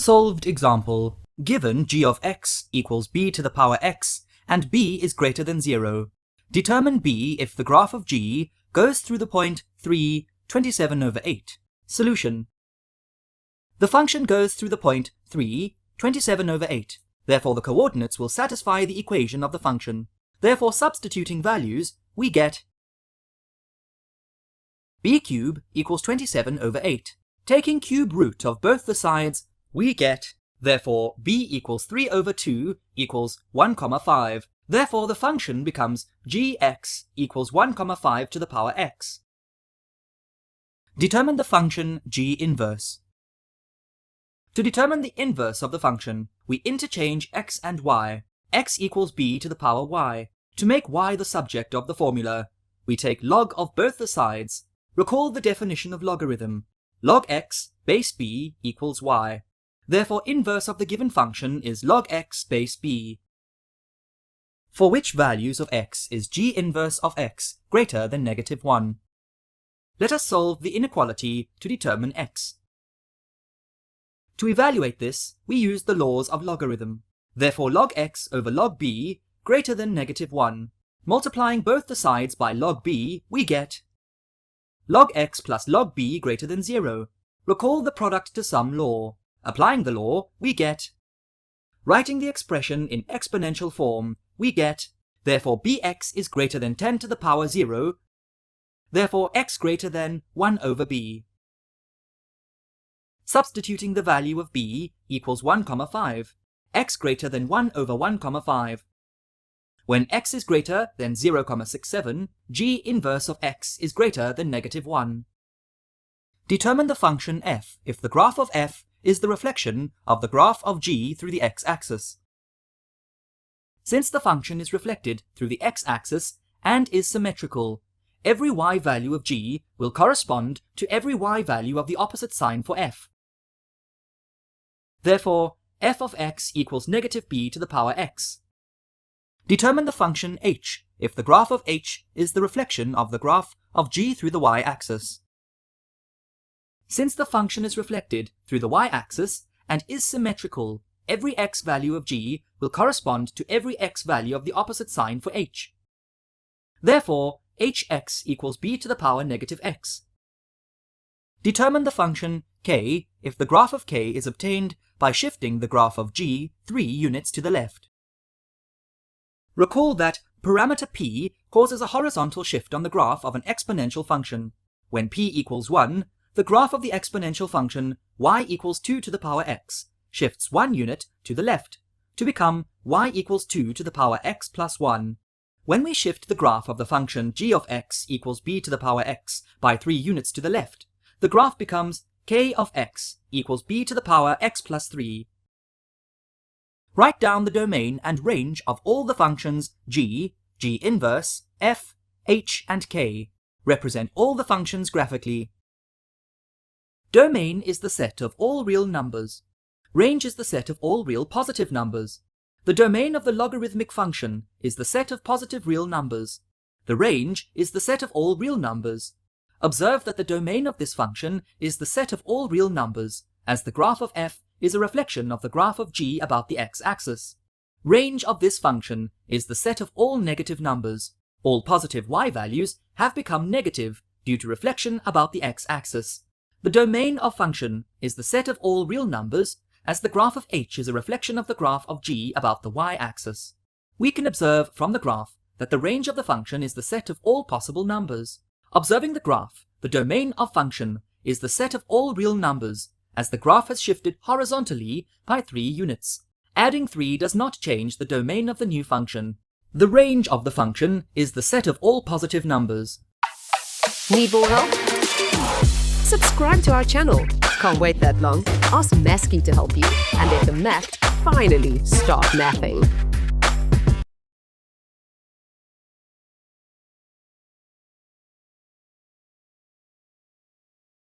Solved example. Given g of x equals b to the power x and b is greater than 0. Determine b if the graph of g goes through the point 3, 27/8. Solution. The function goes through the point 3, 27/8. Therefore the coordinates will satisfy the equation of the function. Therefore substituting values, we get b cube equals 27/8. Taking cube root of both the sides, we get, therefore b equals 3/2 equals 1,5. Therefore the function becomes gx equals 1,5 to the power x. Determine the function g inverse. To determine the inverse of the function, we interchange x and y. X equals b to the power y. To make y the subject of the formula, we take log of both the sides. Recall the definition of logarithm. Log x base b equals y. Therefore inverse of the given function is log x base b. For which values of x is g inverse of x greater than -1? Let us solve the inequality to determine x. To evaluate this, we use the laws of logarithm. Therefore log x over log b greater than -1. Multiplying both the sides by log b, we get log x plus log b greater than 0. Recall the product to sum law. Applying the law, we get, writing the expression in exponential form, we get, therefore bx is greater than 10 to the power 0, therefore x greater than 1/b. Substituting the value of b equals 1,5, x greater than 1/1,5. When x is greater than 0,67, g inverse of x is greater than -1. Determine the function f if the graph of f is the reflection of the graph of g through the x-axis. Since the function is reflected through the x-axis and is symmetrical, every y value of g will correspond to every y value of the opposite sign for f. Therefore, f of x equals -b to the power x. Determine the function h if the graph of h is the reflection of the graph of g through the y-axis. Since the function is reflected through the y-axis and is symmetrical, every x value of g will correspond to every x value of the opposite sign for h. Therefore, hx equals b to the power -x. Determine the function k if the graph of k is obtained by shifting the graph of g 3 units to the left. Recall that parameter p causes a horizontal shift on the graph of an exponential function. When p equals 1, the graph of the exponential function y equals 2 to the power x shifts 1 unit to the left to become y equals 2 to the power x plus 1. When we shift the graph of the function g of x equals b to the power x by 3 units to the left, the graph becomes k of x equals b to the power x plus 3. Write down the domain and range of all the functions g, g inverse, f, h, and k. Represent all the functions graphically. Domain is the set of all real numbers. Range is the set of all real positive numbers. The domain of the logarithmic function is the set of positive real numbers. The range is the set of all real numbers. Observe that the domain of this function is the set of all real numbers, as the graph of f is a reflection of the graph of g about the x-axis. Range of this function is the set of all negative numbers. All positive y values have become negative due to reflection about the x-axis. The domain of function is the set of all real numbers, as the graph of h is a reflection of the graph of g about the y-axis. We can observe from the graph that the range of the function is the set of all possible numbers. Observing the graph, the domain of function is the set of all real numbers, as the graph has shifted horizontally by 3 units. Adding 3 does not change the domain of the new function. The range of the function is the set of all positive numbers. Need more help? Subscribe to our channel. Can't wait that long? Ask Masky to help you and let the math finally start mathing.